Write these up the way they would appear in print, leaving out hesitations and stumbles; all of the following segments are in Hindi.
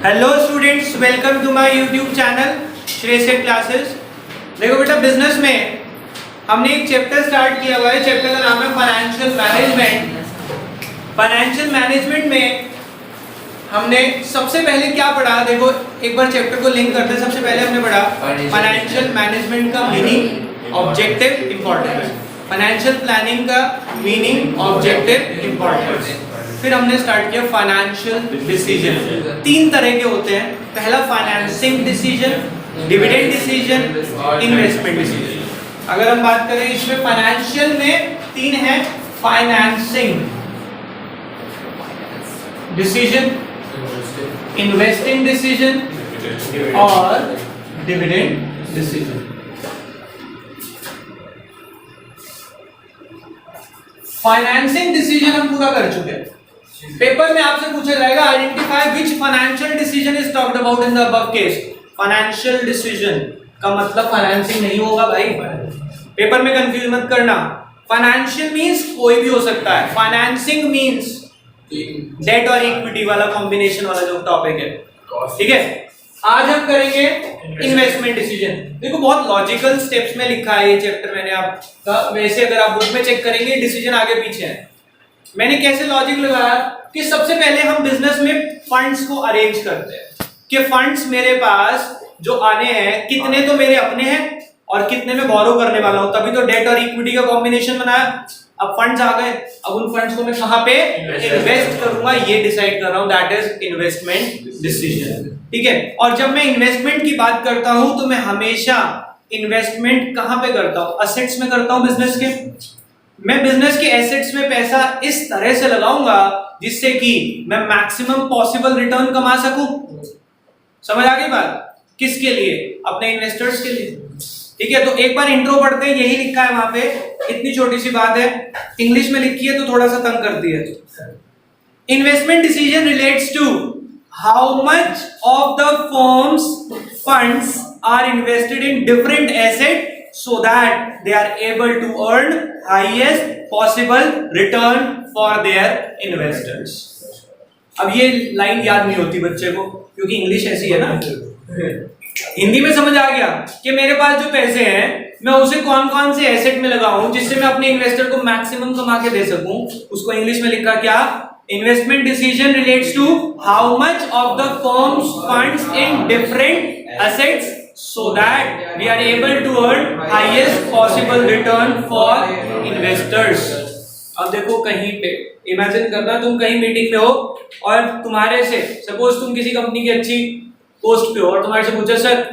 Hello students, welcome to my YouTube channel श्रेयसेट क्लासेस। देखो बेटा, बिजनेस में हमने एक चैप्टर स्टार्ट किया हुआ है। चैप्टर का नाम है फाइनेंशियल मैनेजमेंट। फाइनेंशियल मैनेजमेंट में हमने सबसे पहले क्या पढ़ा, देखो एक बार चैप्टर को लिंक करते हैं। सबसे पहले हमने पढ़ा फाइनेंशियल मैनेजमेंट का meaning, objective, importance. Financial planning का मीनिंग, ऑब्जेक्टिव, इंपॉर्टेंस। फिर हमने स्टार्ट किया फाइनेंशियल डिसीजन। तीन तरह के होते हैं। पहला financing decision, dividend decision, investment decision. अगर हम बात करें इसमें फाइनेंशियल में तीन है, फाइनेंसिंग डिसीजन, इन्वेस्टिंग डिसीजन और डिविडेंड डिसीजन। फाइनेंसिंग डिसीजन हम पूरा कर चुके हैं। पेपर में आपसे पूछा जाएगा identify which financial decision is talked about in the above case. Financial decision का मतलब फाइनेंसिंग नहीं होगा भाई, पेपर में कंफ्यूज मत करना। फाइनेंशियल मींस कोई भी हो सकता है, फाइनेंसिंग मींस डेट और इक्विटी वाला कॉम्बिनेशन वाला जो टॉपिक है, ठीक है। आज हम करेंगे इन्वेस्टमेंट डिसीजन। देखो बहुत लॉजिकल स्टेप्स में लिखा है ये चैप्टर मैंने आपका। वैसे अगर आप बुक में चेक करेंगे डिसीजन आगे पीछे है। मैंने कैसे लॉजिक लगाया कि सबसे पहले हम बिजनेस में फंड्स को अरेंज करते हैं कि फंड्स मेरे पास जो आने हैं कितने तो मेरे अपने हैं और कितने में बोरो करने वाला हूं। तभी तो डेट और इक्विटी का कॉम्बिनेशन बनाया। अब फंड्स आ गए, अब उन फंड्स को मैं कहां पे इन्वेस्ट करूंगा ये डिसाइड कर रहा हूं। दैट इज इन्वेस्टमेंट डिसीजन, ठीक है। और जब मैं इन्वेस्टमेंट की बात करता हूं तो मैं हमेशा इन्वेस्टमेंट कहां पे करता हूं, एसेट्स में करता हूं बिजनेस के। मैं बिजनेस के एसेट्स में पैसा इस तरह से लगाऊंगा जिससे कि मैं मैक्सिमम पॉसिबल रिटर्न कमा सकूं। समझ आ गई बात? किसके लिए? अपने इन्वेस्टर्स के लिए, ठीक है। तो एक बार इंट्रो पढ़ते हैं, यही लिखा है वहां पे, इतनी छोटी सी बात है। इंग्लिश में लिखी है तो थोड़ा सा तंग करती है। Investment decision relates to how much of the firms funds are invested in different asset so that they are able to earn highest possible return for their investors। अब ये लाइन याद नहीं होती बच्चे को क्योंकि इंग्लिश ऐसी है ना। हिंदी में समझ आ गया कि मेरे पास जो पैसे हैं मैं उसे कौन कौन से एसेट में लगाऊं जिससे मैं अपने इन्वेस्टर को मैक्सिमम कमा के दे सकूं। उसको इंग्लिश में लिखा क्या? Investment decision relates to how much of the firms funds in different assets so that we are able to earn highest possible return for investors। अब देखो कहीं पे इमेजिन करना, तुम कहीं मीटिंग में हो और तुम्हारे से सपोज तुम किसी कंपनी की अच्छी पोस्ट पे हो और तुम्हारे से पूछा सर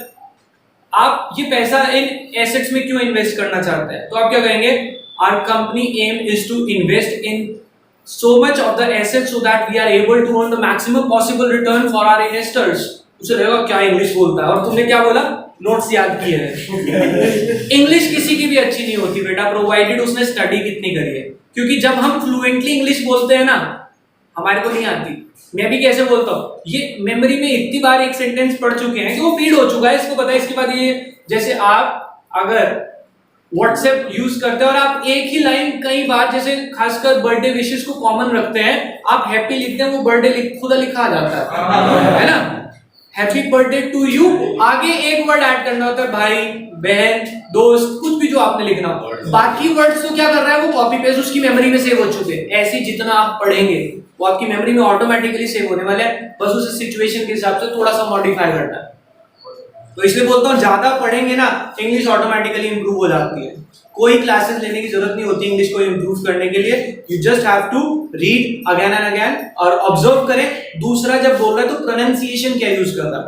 आप ये पैसा इन एसेट्स में क्यों इन्वेस्ट करना चाहते हैं, तो आप क्या कहेंगे? Our company aim is to invest in so much of the assets so that we are able to earn the maximum possible return for our investors। उसे लगेगा क्या इंग्लिश बोलता है, और तुमने क्या बोला? नोट्स याद किए हैं। इंग्लिश किसी की भी अच्छी नहीं होती बेटा, प्रोवाइडेड उसने स्टडी कितनी करी है। क्योंकि जब हम फ्लुएंटली इंग्लिश बोलते हैं ना, हमारे को नहीं आती। मैं भी कैसे बोलता हूँ, ये मेमोरी में इतनी बार एक सेंटेंस पढ़ चुके हैं कि वो फीड हो चुका है, इसको पता है। इसके बाद ये जैसे आप अगर व्हाट्सएप यूज करते हैं और आप एक ही लाइन कई बार, जैसे खासकर बर्थडे विशेस को कॉमन रखते हैं, आप हैप्पी लिखते हैं वो बर्थडे खुदा लिखा आ जाता है ना। हैप्पी बर्थडे टू यू, आगे एक वर्ड ऐड करना होता है, भाई बहन दोस्त कुछ भी जो आपने लिखना हो। बाकी वर्ड्स तो क्या कर रहा है वो कॉपी पेस्ट उसकी मेमोरी में सेव हो चुके हैं। ऐसे जितना आप पढ़ेंगे वो आपकी मेमोरी में ऑटोमेटिकली सेव होने वाले हैं, बस उस सिचुएशन के हिसाब से थोड़ा सा मॉडिफाई करना है। तो इसलिए बोलता हूँ ज्यादा पढ़ेंगे ना इंग्लिश ऑटोमेटिकली इंप्रूव हो जाती है। कोई क्लासेस लेने की जरूरत नहीं होती इंग्लिश को इंप्रूव करने के लिए। You just have to read again and again और ऑब्जर्व करें। दूसरा, जब बोल रहे हैं तो प्रोनाउंसिएशन क्या यूज करता है।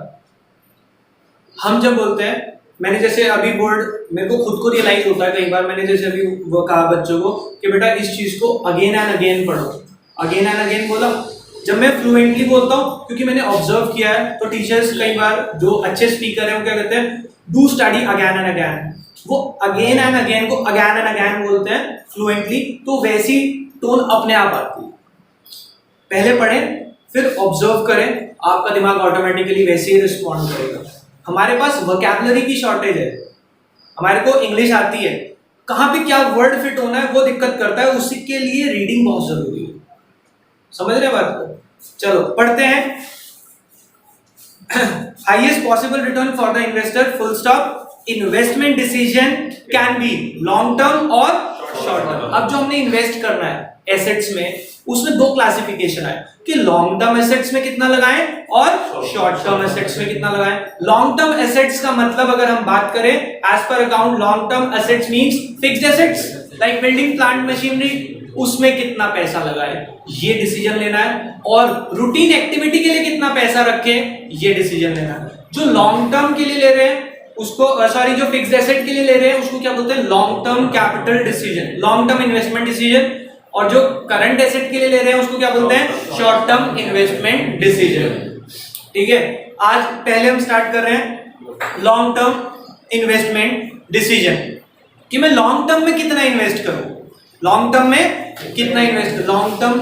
हम जब बोलते हैं, मैंने जैसे अभी वर्ड मेरे को खुद को रियलाइज होता है कई बार, मैंने जैसे अभी वो कहा बच्चों को कि बेटा इस चीज को अगेन एंड अगेन पढ़ो। अगेन एंड अगेन बोला जब मैं फ्लुएंटली बोलता हूँ, क्योंकि मैंने ऑब्जर्व किया है तो टीचर्स कई बार जो अच्छे स्पीकर हैं वो क्या कहते हैं, do study again and again. वो अगेन एंड अगेन को अगेन एंड अगेन बोलते हैं फ्लुएंटली, तो वैसी टोन अपने आप आती है। पहले पढ़ें फिर ऑब्जर्व करें, आपका दिमाग ऑटोमेटिकली वैसे ही रिस्पॉन्ड करेगा। हमारे पास वोकैबुलरी की शॉर्टेज है, हमारे को इंग्लिश आती है, कहाँ पे क्या वर्ड फिट होना है वो दिक्कत करता है। उसी के लिए रीडिंग बहुत जरूरी है। समझ रहे बात को? चलो पढ़ते हैं। Highest possible return for the investor, full stop. Investment decision can be long term और शॉर्ट टर्म। अब जो हमने इन्वेस्ट करना है एसेट्स में, उसमें दो क्लासिफिकेशन है कि लॉन्ग टर्म एसेट्स में कितना लगाएं और शॉर्ट टर्म एसेट्स में कितना लगाएं। लॉन्ग टर्म एसेट्स का मतलब अगर हम बात करें एज पर account, long term assets means fixed assets like building, plant, machinery, उसमें कितना पैसा लगाए ये डिसीजन लेना है। और रूटीन एक्टिविटी के लिए कितना पैसा रखे ये डिसीजन लेना है। जो लॉन्ग टर्म के लिए ले रहे हैं उसको, सॉरी, जो फिक्स्ड एसेट के लिए ले रहे हैं उसको क्या बोलते हैं? Long term capital decision, long term investment decision. और जो करंट एसेट के लिए ले रहे हैं उसको क्या बोलते हैं? Short term investment decision. ठीक है, आज पहले हम स्टार्ट कर रहे हैं लॉन्ग टर्म इन्वेस्टमेंट डिसीजन कि मैं लॉन्ग टर्म में कितना इन्वेस्ट करूं। लॉन्ग टर्म में कितना इन्वेस्ट, लॉन्ग टर्म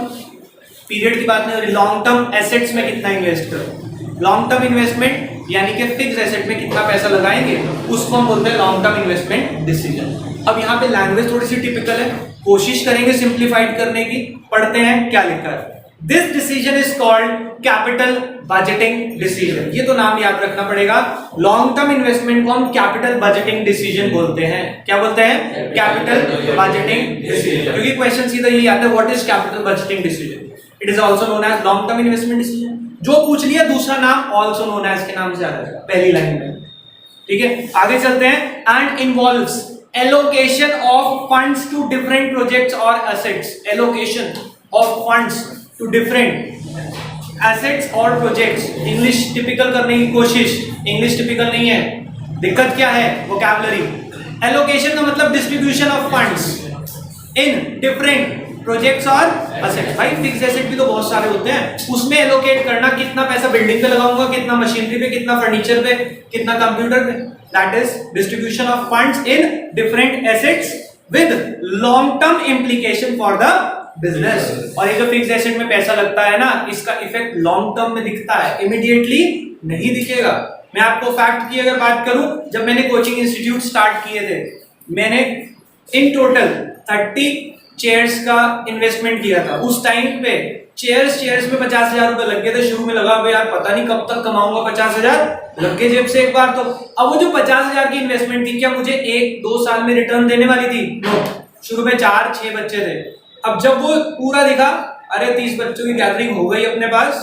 पीरियड की बात नहीं हो रही, लॉन्ग टर्म एसेट्स में कितना इन्वेस्ट करूं। लॉन्ग टर्म इन्वेस्टमेंट यानी कि फिक्स्ड एसेट में कितना पैसा लगाएंगे उसको हम बोलते हैं लॉन्ग टर्म इन्वेस्टमेंट डिसीजन। अब यहाँ पे लैंग्वेज थोड़ी सी टिपिकल है, कोशिश करेंगे सिंप्लीफाइड करने की। पढ़ते हैं क्या लिखा है। This decision is called capital budgeting decision. ये तो नाम याद रखना पड़ेगा। लॉन्ग टर्म इन्वेस्टमेंट को हम कैपिटल बजटिंग डिसीजन बोलते हैं। क्या बोलते हैं? Capital budgeting decision. क्योंकि क्वेश्चन सीधा यही आता है, what is capital budgeting decision. It is also known as long term investment decision. जो पूछ लिया दूसरा नाम ऑल्सो नोन एज के नाम से आ जाएगा पहली लाइन में। ठीक है, आगे चलते हैं। And involves allocation of funds to different projects और assets. Allocation of funds to different assets और प्रोजेक्ट्स। इंग्लिश टिपिकल करने की कोशिश, इंग्लिश टिपिकल नहीं है। दिक्कत क्या है? वोकैबुलरी। एलोकेशन का मतलब distribution of funds in different projects और एसेट्स। भाई फिक्स्ड एसेट भी तो बहुत सारे होते हैं, उसमें एलोकेट करना कितना पैसा बिल्डिंग पे लगाऊंगा, कितना मशीनरी पे, कितना फर्नीचर पे, कितना कंप्यूटर पे। That is distribution of funds in different assets with long term implication for the business. और ये जो फिक्स्ड एसेट में पैसा लगता है ना, इसका इफेक्ट लॉन्ग टर्म में दिखता है, इमीडिएटली नहीं दिखेगा। मैं आपको फैक्ट की अगर बात करूं, जब मैंने कोचिंग इंस्टीट्यूट स्टार्ट किए थे, मैंने इन टोटल 30 चेयर्स का इन्वेस्टमेंट किया था। उस टाइम पे चेयर्स में 50,000 रुपए लग गए थे। शुरू में लगा भाई यार पता नहीं कब तक कमाऊंगा 50,000, लग गए जेब से एक बार तो। अब वो जो 50,000 की इन्वेस्टमेंट थी, क्या मुझे 1-2 साल में रिटर्न देने वाली थी? नो। शुरू में 4-6 बच्चे थे। अब जब वो पूरा दिखा, अरे 30 बच्चों की गैदरिंग हो गई अपने पास,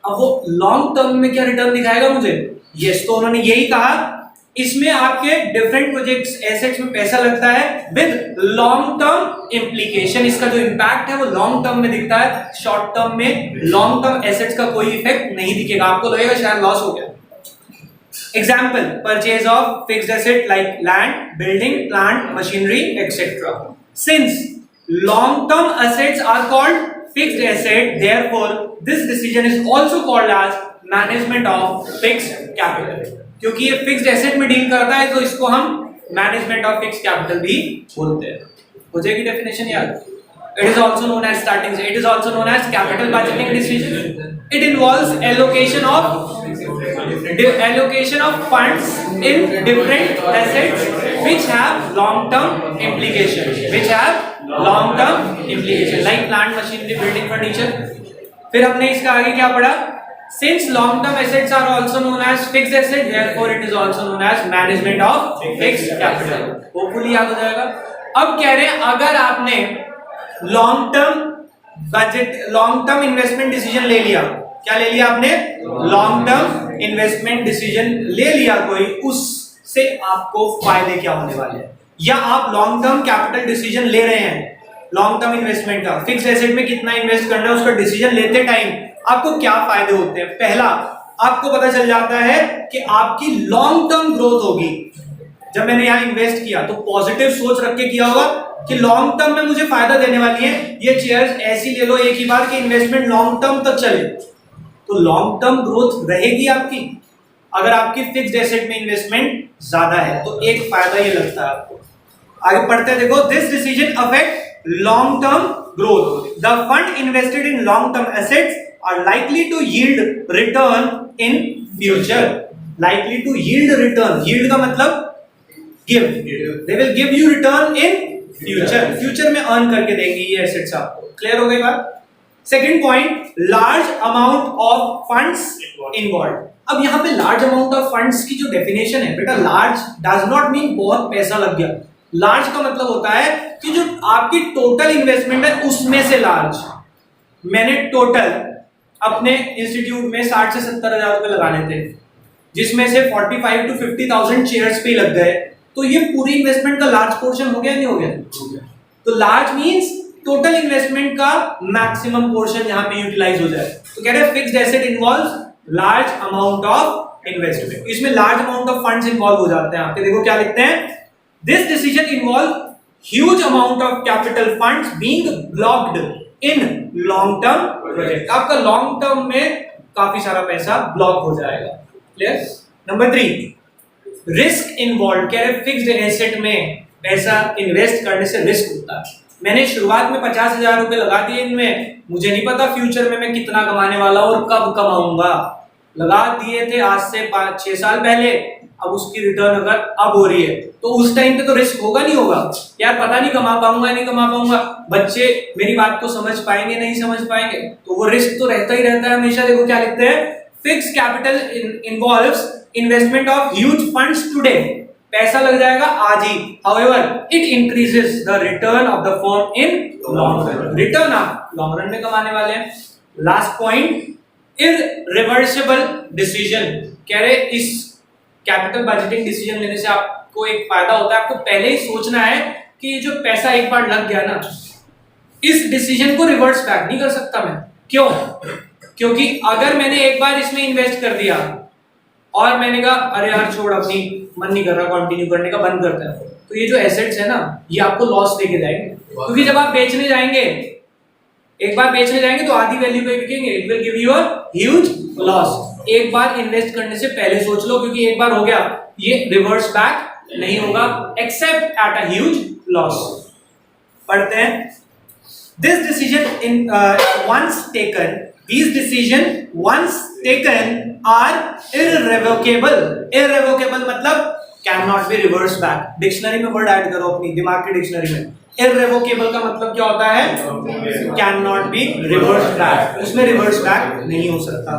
अब वो लॉन्ग टर्म में क्या रिटर्न दिखाएगा मुझे? यस, तो उन्होंने यही कहा इसमें आपके डिफरेंट प्रोजेक्ट्स एसेट्स में पैसा लगता है विद लॉन्ग टर्म इम्प्लीकेशन। इसका जो इंपैक्ट है वो लॉन्ग टर्म में दिखता है, शॉर्ट टर्म में लॉन्ग टर्म एसेट्स का कोई इफेक्ट नहीं दिखेगा। आपको लगेगा शायद लॉस हो गया। Example, purchase of fixed asset like land, building, plant, machinery etcetera. Since long term assets are called fixed asset, therefore this decision is also called as management of fixed capital. क्योंकि ये फिक्स्ड एसेट में डील करता है तो इसको हम मैनेजमेंट ऑफ फिक्स्ड कैपिटल भी बोलते हैं। हो जाएगी डेफिनेशन याद। It is also known as starting से, it is also known as capital budgeting decision. It involves allocation of funds in different assets which have long term implication, like plant, machinery, building, furniture. फिर हमने इसका आगे क्या पढ़ा? Since long-term assets are also known as fixed asset, therefore it is also known as management of fixed capital. Hopefully याद हो जाएगा। अब कह रहे हैं अगर आपने लॉन्ग टर्म इन्वेस्टमेंट डिसीजन ले लिया, क्या ले लिया आपने? लॉन्ग टर्म इन्वेस्टमेंट डिसीजन ले लिया कोई, उससे आपको फायदे क्या होने वाले हैं? या आप लॉन्ग टर्म कैपिटल डिसीजन ले रहे हैं, लॉन्ग टर्म इन्वेस्टमेंट का, फिक्स एसेट में कितना इन्वेस्ट करना है उसका डिसीजन लेते टाइम आपको क्या फायदे होते हैं? पहला, आपको पता चल जाता है कि आपकी लॉन्ग टर्म ग्रोथ होगी। जब मैंने यहां इन्वेस्ट किया तो पॉजिटिव सोच रख के किया होगा कि लॉन्ग टर्म में मुझे फायदा देने वाली है। ये चेयर्स ऐसी ले लो एक ही बार कि इन्वेस्टमेंट लॉन्ग टर्म तक चले, तो लॉन्ग टर्म ग्रोथ रहेगी आपकी। अगर आपकी फिक्स्ड एसेट में इन्वेस्टमेंट ज्यादा है तो एक फायदा ये लगता है आपको। आगे पढ़ते हैं, देखो, this decision affect long term growth. The fund invested in long term assets are likely to yield return in future. Likely to yield return. Yield का मतलब give. They will give you return in future. Future में earn करके देंगे ये assets आपको। Clear हो गई बात? Second point, large amount of funds involve. अब यहाँ पे लार्ज अमाउंट ऑफ फंड्स की जो डेफिनेशन है बेटा, लार्ज डज नॉट मीन बहुत पैसा लग गया। लार्ज का मतलब होता है कि जो आपकी टोटल इन्वेस्टमेंट है उसमें से लार्ज। मैंने टोटल अपने इंस्टीट्यूट में 60 से 70 हजार रुपए लगाने थे, जिसमें से 45 to 50,000 शेयर्स पे लग गए, तो ये पूरी इन्वेस्टमेंट का लार्ज पोर्शन हो गया नहीं हो गया? तो लार्ज मींस टोटल इन्वेस्टमेंट का मैक्सिमम पोर्शन यहाँ पे यूटिलाइज हो जाए। तो कह रहे हैं fixed asset involves large amount of investment, इसमें large amount of funds involve हो जाते हैं। आपके देखो क्या लिखते हैं, this decision involve huge amount of capital funds being blocked in long term project. आपका लॉन्ग टर्म में काफी सारा पैसा ब्लॉक हो जाएगा। क्लियर? Number 3, risk involve. कह रहे फिक्स्ड एसेट में पैसा इन्वेस्ट करने से रिस्क होता है। मैंने शुरुआत में 50,000 रुपए लगा दिए इनमें, मुझे नहीं पता फ्यूचर में मैं कितना कमाने वाला हूं और कब कमाऊंगा। लगा दिए थे आज से 5-6 साल पहले, अब उसकी रिटर्न अगर अब हो रही है तो उस टाइम पे तो रिस्क होगा नहीं होगा? यार पता नहीं कमा पाऊंगा नहीं कमा पाऊंगा, बच्चे मेरी बात को समझ पाएंगे नहीं समझ पाएंगे, तो वो रिस्क तो रहता ही रहता है हमेशा। देखो क्या लिखते हैं, fixed capital involves investment of huge funds today. पैसा लग जाएगा आज ही, however it increases the return of the firm in long run। Return आप लॉन्ग रन में कमाने वाले हैं। Last point, irreversible decision. कह रहे इस कैपिटल बजटिंग डिसीजन लेने से आपको एक फायदा होता है, आपको पहले ही सोचना है कि ये जो पैसा एक बार लग गया ना, इस डिसीजन को रिवर्स बैक नहीं कर सकता मैं। क्यों? क्योंकि अगर मैंने एक बार इसमें इन्वेस्ट कर दिया और मैंने कहा अरे यार छोड़, अपनी मन नहीं कर रहा कंटिन्यू करने का, बंद करते हैं, तो ये जो एसेट्स है ना ये आपको लॉस देके जाएंगे। क्योंकि जब आप बेचने जाएंगे, एक बार बेचने जाएंगे तो आधी वैल्यू पे बिकेंगे, it will give you a huge loss. एक बार इन्वेस्ट करने से पहले सोच लो, क्योंकि एक बार हो गया ये रिवर्स बैक नहीं होगा except at a huge loss. पढ़ते हैं, this decision in once taken, these decision once taken are irrevocable। irrevocable मतलब cannot be reversed back। Dictionary में वर्ड ऐड करो अपनी दिमाग की डिक्शनरी में। irrevocable का मतलब क्या होता है? cannot be reversed back, उसमें रिवर्स बैक नहीं हो सकता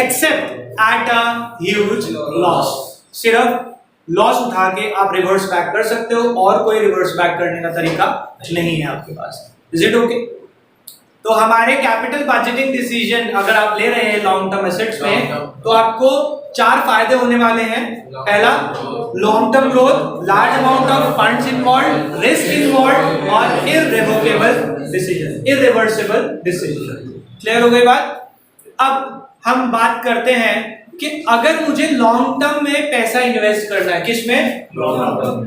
except at a huge loss। सिर्फ लॉस उठा के आप रिवर्स बैक कर सकते हो और कोई रिवर्स बैक करने का तरीका नहीं है आपके पास। Is it okay? तो हमारे कैपिटल बजटिंग डिसीजन अगर आप ले रहे हैं लॉन्ग टर्म एसेट्स में, तो आपको 4 फायदे होने वाले हैं। पहला, long term growth, large amount of funds involve, risk involve और इररिवर्सिबल डिसीजन। क्लियर हो गई बात? अब हम बात करते हैं कि अगर मुझे लॉन्ग टर्म में पैसा इन्वेस्ट करना है, किसमें? Long term.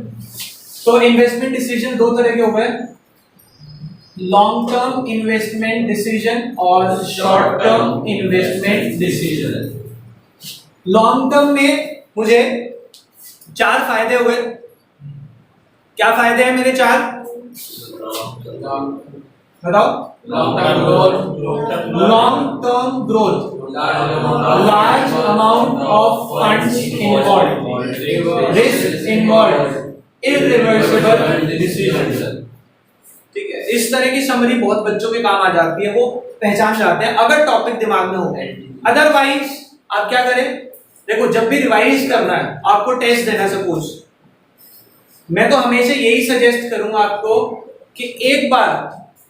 तो इन्वेस्टमेंट डिसीजन 2 तरह के हो गए, लॉन्ग टर्म इन्वेस्टमेंट डिसीजन और short term investment decision. Long term में मुझे 4 फायदे हुए। क्या फायदे हैं मेरे 4? बताओ। Long term growth, large amount of funds involve, risk involve, irreversible decision. ठीक है, इस तरह की समरी बहुत बच्चों के काम आ जाती है, वो पहचान जाते हैं अगर टॉपिक दिमाग में हो। अदरवाइज आप क्या करें, देखो जब भी रिवाइज करना है, आपको टेस्ट देना, सपोज मैं तो हमेशा यही सजेस्ट करूंगा आपको कि एक बार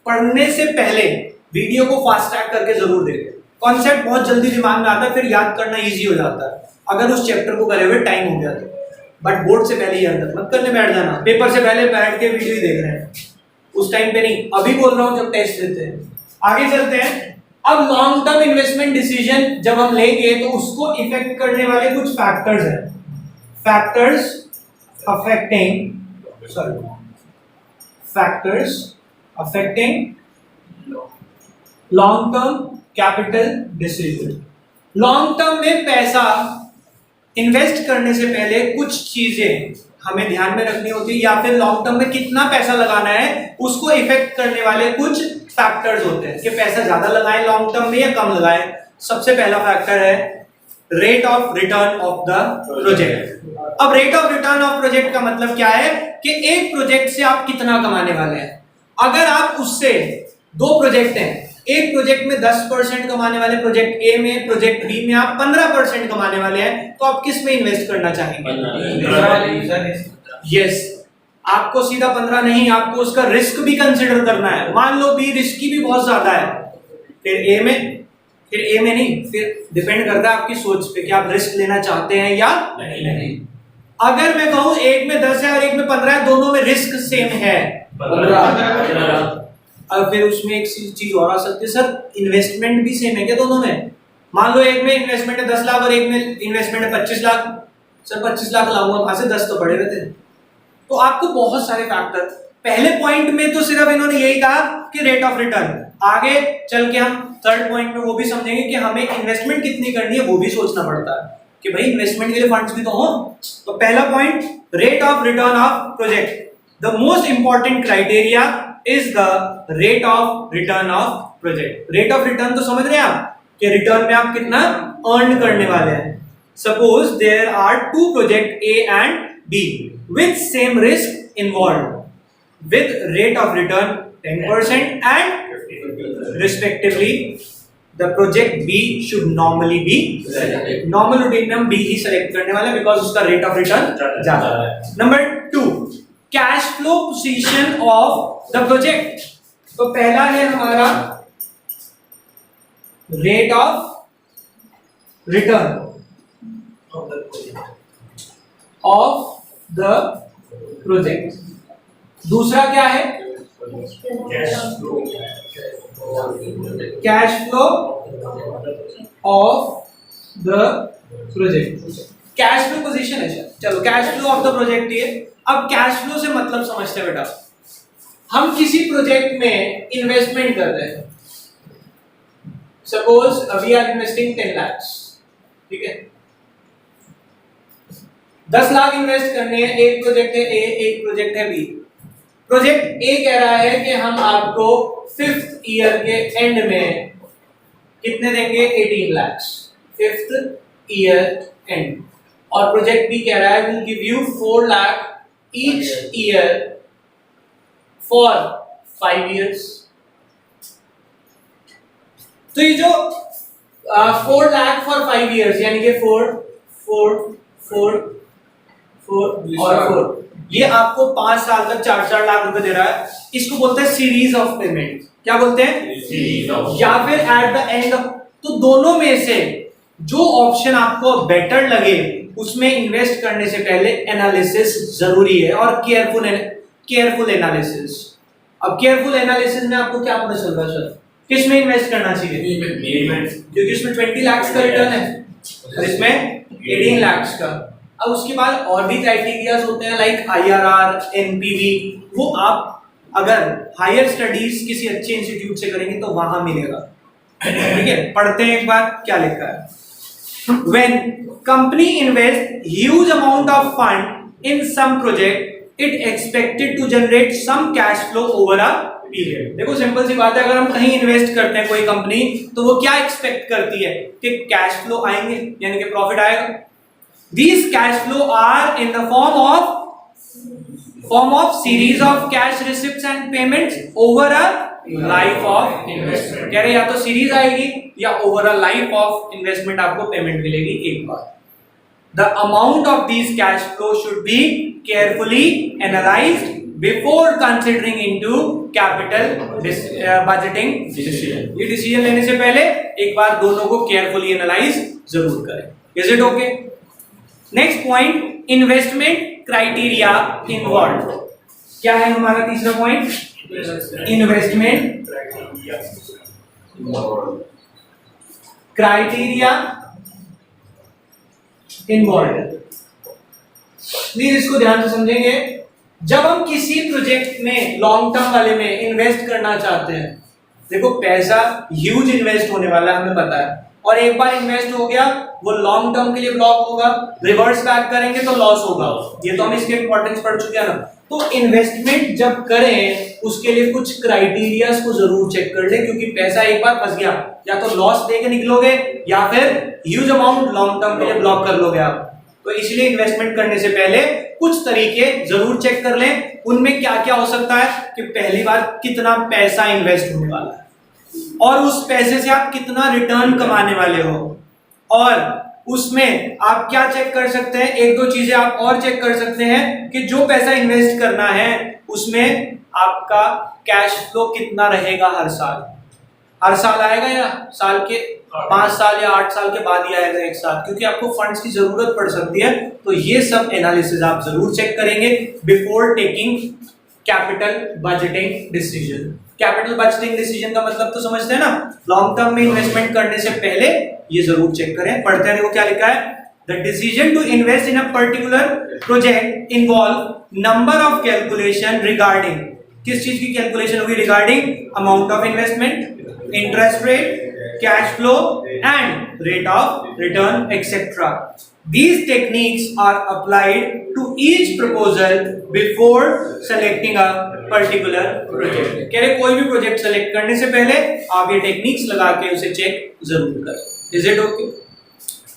पढ़ने से पहले वीडियो को फास्ट ट्रैक करके जरूर देखें। कॉन्सेप्ट बहुत जल्दी दिमाग में आता है, फिर याद करना इजी हो जाता है अगर उस चैप्टर को करे हुए टाइम हो गया तो। बट बोर्ड से पहले याद मत करने बैठ जाना, पेपर से पहले बैठ के वीडियो ही देख रहे हैं, उस टाइम पे नहीं। अभी बोल रहा हूं जब टेस्ट देते हैं। आगे चलते हैं। अब लॉन्ग टर्म इन्वेस्टमेंट डिसीजन जब हम लेंगे तो उसको इफेक्ट करने वाले कुछ फैक्टर्स हैं। Factors affecting long term capital decision. Long term में पैसा इन्वेस्ट करने से पहले कुछ चीजें हमें ध्यान में रखनी होती है, या फिर लॉन्ग टर्म में कितना पैसा लगाना है उसको इफेक्ट करने वाले कुछ फैक्टर्स होते हैं कि पैसा ज्यादा लगाएं लॉन्ग टर्म में या कम लगाएं। सबसे पहला फैक्टर है rate of return of the project. अब rate of return of project का मतलब क्या है कि एक प्रोजेक्ट से आप कितना कमाने वाले हैं। अगर आप उससे 2 प्रोजेक्ट हैं, एक प्रोजेक्ट में 10% कमाने वाले प्रोजेक्ट ए में, प्रोजेक्ट बी में आप 15% कमाने वाले हैं, तो आप किस में इन्वेस्ट करना चाहेंगे? यस, आपको सीधा 15 नहीं, आपको उसका रिस्क भी कंसिडर करना है। मान लो बी रिस्की भी बहुत ज्यादा है, फिर ए में नहीं, फिर डिपेंड करता है आपकी सोच पे कि आप रिस्क लेना चाहते हैं या नहीं। अगर मैं कहूं एक में 10 है और एक में 15 है, दोनों में रिस्क सेम है 15, अब फिर उसमें एक चीज और आ सकती है, सर इन्वेस्टमेंट भी सेम है क्या दोनों में? मान लो एक में इन्वेस्टमेंट है 10 लाख और एक में इन्वेस्टमेंट है 25 लाख, सर 25 लाख लाऊंगा, वहां से 10 तो पड़े रहते। तो आपको बहुत सारे फैक्टर, पहले पॉइंट में तो सिर्फ इन्होंने यही कहा कि रेट ऑफ रिटर्न, आगे चल के हम थर्ड पॉइंट में वो भी समझेंगे कि हमें इन्वेस्टमेंट कितनी करनी है, वो भी सोचना पड़ता है कि भाई इन्वेस्टमेंट के लिए फंड्स भी तो हो। तो पहला point, rate of return of project. The most important criteria is the rate of return of project. Rate of return तो समझ रहे हैं आप कि रिटर्न में आप कितना अर्न करने वाले हैं। Suppose there are two project A and B with same risk involved, with rate of return 10% and respectively the project B should normally be selected. Normal routine में हम B ही select करने वाले because उसका rate of return ज्यादा है। Number 2, cash flow position of the project। तो पहला है हमारा rate of return of the project। दूसरा क्या है? Cash flow of the project. Cash flow position है सर, चलो cash flow of the project ये। अब कैश फ्लो से मतलब समझते हैं बेटा, हम किसी प्रोजेक्ट में इन्वेस्टमेंट कर रहे हैं, suppose we are investing 10 lakh, ठीक है, 10 लाख इन्वेस्ट करने हैं, एक प्रोजेक्ट है ए, एक प्रोजेक्ट है बी। प्रोजेक्ट ए कह रहा है कि हम आपको 5th ईयर के एंड में कितने देंगे? 18 लाख 5th ईयर एंड। और प्रोजेक्ट बी कह रहा है will give you 4 lakh each year for 5 years. तो ये जो 4 लाख फॉर 5 इयर्स यानी कि 4 और 4, ये आपको 5 साल तक 4-4 लाख रुपए दे रहा है। इसको बोलते हैं सीरीज ऑफ पेमेंट। क्या बोलते हैं? Series of. या फिर एट द एंड। तो दोनों में से जो ऑप्शन आपको बेटर लगे उसमें इन्वेस्ट करने से पहले एनालिसिस जरूरी है, और केयरफुल एनालिसिस। अब केयरफुल एनालिसिस में आपको क्या पता चल रहा है सर? किस में इन्वेस्ट करना चाहिए? क्योंकि इसमें 20 लाख का रिटर्न है और इसमें 18 लाख का। अब उसके बाद और भी क्राइटेरियाज होते हैं लाइक IRR, NPV। वो आप अगर हायर स्टडीज किसी अच्छे इंस्टीट्यूट से करेंगे तो वहां मिलेगा, ठीक है। पढ़ते हैं एक बार क्या लिखा है। When company invest huge amount of fund in some project, it expected to generate some cash flow over a period। देखो सिंपल सी बात है, अगर हम कहीं इन्वेस्ट करते हैं कोई कंपनी, तो वो क्या एक्सपेक्ट करती है कि कैश फ्लो आएंगे, यानी कि प्रॉफिट आएगा। These cash flow are in the form of series of cash receipts and payments over a life of investment। कह रहे या तो सीरीज आएगी या over a life of investment आपको पेमेंट मिलेगी एक बार। The amount of these cash flow should be carefully analyzed before considering into capital budgeting decision। ये डिसीजन लेने से पहले एक बार दोनों को केयरफुली एनालाइज जरूर करें। Is it okay? Next point, investment criteria involve. क्या है हमारा तीसरा point? Investment criteria involve. Please इसको ध्यान से समझेंगे। जब हम किसी प्रोजेक्ट में लॉन्ग टर्म वाले में इन्वेस्ट करना चाहते हैं, देखो पैसा ह्यूज इन्वेस्ट होने वाला है, हमें पता है, और एक बार इन्वेस्ट हो गया वो लॉन्ग टर्म के लिए ब्लॉक होगा, रिवर्स बैक करेंगे तो लॉस होगा। ये तो हम इसके इंपॉर्टेंस पढ़ चुके हैं ना। तो इन्वेस्टमेंट जब करें उसके लिए कुछ क्राइटेरियाज को जरूर चेक कर ले, क्योंकि पैसा एक बार फंस गया या तो लॉस देके निकलोगे या फिर ह्यूज अमाउंट लॉन्ग टर्म के लिए ब्लॉक कर लोगे आप। तो इसलिए इन्वेस्टमेंट करने से पहले कुछ तरीके जरूर चेक कर लें। उनमें क्या क्या हो सकता है कि पहली बार कितना पैसा इन्वेस्ट होने वाला है, और उस पैसे से आप कितना रिटर्न कमाने वाले हो। और उसमें आप क्या चेक कर सकते हैं, एक दो चीजें आप और चेक कर सकते हैं कि जो पैसा इन्वेस्ट करना है उसमें आपका कैश फ्लो कितना रहेगा हर साल आएगा या साल के 5 साल या 8 साल के बाद ही आएगा एक साथ, क्योंकि आपको फंड्स की जरूरत पड़ सकती है। तो ये सब एनालिसिस आप जरूर चेक करेंगे before taking capital budgeting decision. Capital budgeting decision का मतलब तो समझते हैं ना, लॉन्ग टर्म में इन्वेस्टमेंट करने से पहले ये जरूर चेक करें। पढ़ते हैं, देखो क्या लिखा है, the decision to invest in a particular project involve number of calculation regarding, किस चीज की कैलकुलेशन होगी, regarding amount of investment, interest rate, cash flow and rate of return etcetera. These techniques are applied to each proposal before selecting a particular project. कह रहे कोई भी प्रोजेक्ट सेलेक्ट करने से पहले आप ये टेक्निक्स लगा के उसे चेक जरूर करें। Is it okay?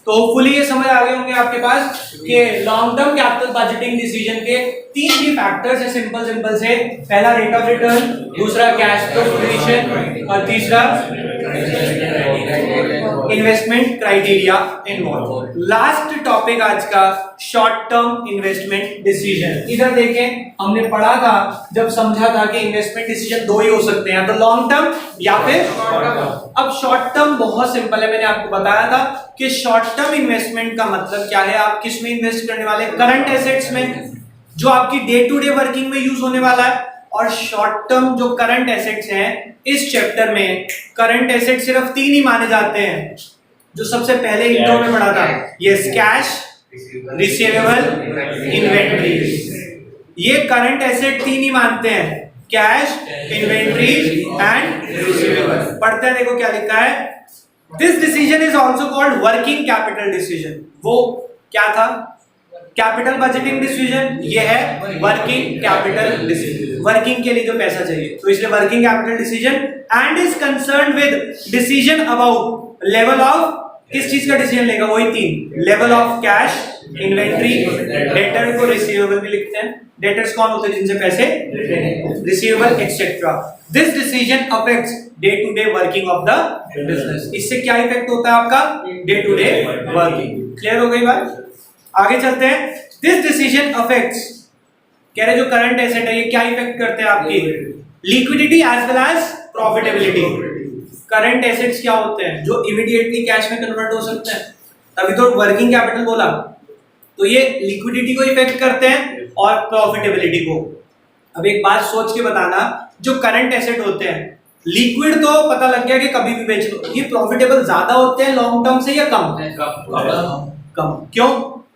तो होपफुली ये समझ आ गए होंगे आपके पास कि long term capital budgeting decision के 3 ही फैक्टर्स है सिंपल से। पहला रेट ऑफ रिटर्न, दूसरा कैश फ्लो पोजीशन और तीसरा investment criteria involve. Last topic आज का शॉर्ट टर्म इन्वेस्टमेंट डिसीजन। इधर देखें, हमने पढ़ा था जब समझा था कि इन्वेस्टमेंट डिसीजन 2 ही हो सकते हैं, तो लॉन्ग टर्म या फिर अब शॉर्ट टर्म बहुत सिंपल है। मैंने आपको बताया था कि शॉर्ट टर्म इन्वेस्टमेंट का मतलब क्या है, आप किस में इन्वेस्ट करने वाले, करंट एसेट्स में जो आपकी डे टू डे वर्किंग में यूज होने वाला है। और शॉर्ट टर्म जो करंट एसेट्स हैं, इस चैप्टर में करंट एसेट सिर्फ 3 ही माने जाते हैं, जो सबसे पहले इंट्रो में पढ़ा था। Yes, cash, receivable, inventory. ये करंट एसेट 3 ही मानते हैं, कैश, इन्वेंट्री एंड रिसीवेबल। पढ़ते हैं, देखो क्या लिखा है, this decision is also called working capital decision. वो क्या था, कैपिटल बजटिंग डिसीजन, ये है वर्किंग कैपिटल डिसीजन, वर्किंग के लिए जो पैसा चाहिए, तो इसलिए working capital decision and is concerned with decision about level of, किस चीज का डिसीजन लेगा, वही 3, level of cash, inventory, debtor को रिसीवेबल भी लिखते हैं, डेटर्स कौन होते हैं जिनसे पैसे, receivable etcetera. This decision affects day to day working of the business. इससे क्या इफेक्ट होता है आपका, day to day working. Clear हो गई बात, आगे चलते हैं। दिस डिसीजन अफेक्ट्स, कह रहे जो करंट एसेट है ये क्या इफेक्ट करते हैं आपकी, liquidity as well as profitability. Current assets क्या होते हैं, जो इमीडिएटली कैश में कन्वर्ट हो सकते हैं, तभी तो वर्किंग कैपिटल बोला। तो ये लिक्विडिटी को इफेक्ट करते हैं और प्रॉफिटेबिलिटी को। अब एक बात सोच के बताना, जो करंट एसेट होते हैं, लिक्विड तो पता लग गया कि कभी भी बेच लो, ये प्रॉफिटेबल ज्यादा होते हैं लॉन्ग टर्म से या कम? क्यों?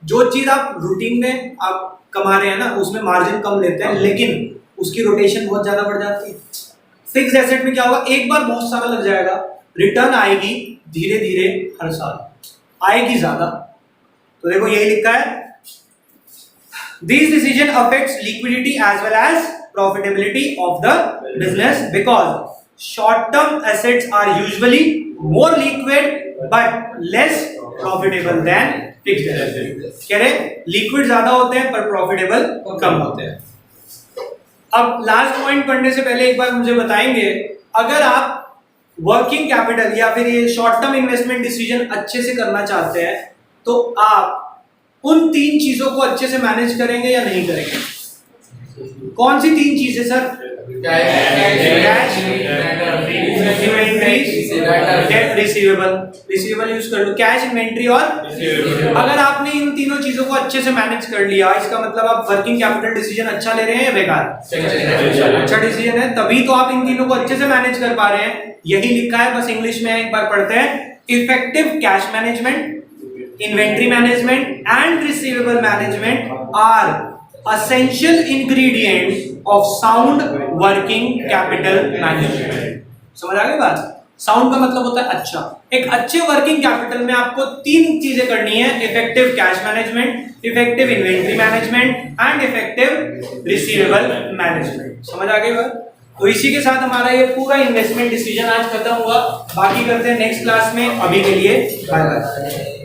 जो चीज आप रूटीन में आप कमा रहे हैं ना, उसमें मार्जिन कम लेते हैं, लेकिन उसकी रोटेशन बहुत ज्यादा बढ़ जाती है। फिक्स्ड एसेट में क्या होगा, एक बार बहुत सारा लग जाएगा, रिटर्न आएगी धीरे धीरे, हर साल आएगी ज्यादा। तो देखो यही लिखा है, this decision affects liquidity as well as profitability of the business because short term assets are usually more liquid but less profitable than fixed asset. कह रहे लिक्विड ज्यादा होते हैं पर प्रॉफिटेबल कम होते हैं। अब लास्ट पॉइंट पढ़ने से पहले एक बार मुझे बताएंगे, अगर आप वर्किंग कैपिटल या फिर ये शॉर्ट टर्म इन्वेस्टमेंट डिसीजन अच्छे से करना चाहते हैं, तो आप उन 3 चीजों को अच्छे से मैनेज करेंगे या नहीं करेंगे? कौन सी 3 चीजें sir? Cash, inventory, debt, receivable use कर लो, कैश, इन्वेंट्री और अगर आपने इन तीनों चीजों को अच्छे से मैनेज कर लिया, इसका मतलब आप वर्किंग कैपिटल डिसीजन अच्छा ले रहे हैं या बेकार? अच्छा डिसीजन है, तभी तो आप इन तीनों को अच्छे से मैनेज कर पा रहे हैं। यही लिखा है, बस इंग्लिश में एक बार पढ़ते हैं। Effective cash management, inventory management and receivable management are essential ingredients of sound working capital management। समझ आ गई बात? साउंड का मतलब होता है अच्छा। एक अच्छे वर्किंग कैपिटल में आपको 3 चीजें करनी है, effective cash management, effective inventory management and effective receivable management. समझ आ गई बात? तो इसी के साथ हमारा ये पूरा इन्वेस्टमेंट डिसीजन आज खत्म हुआ। बाकी करते हैं नेक्स्ट क्लास में। अभी के लिए बाय बाय।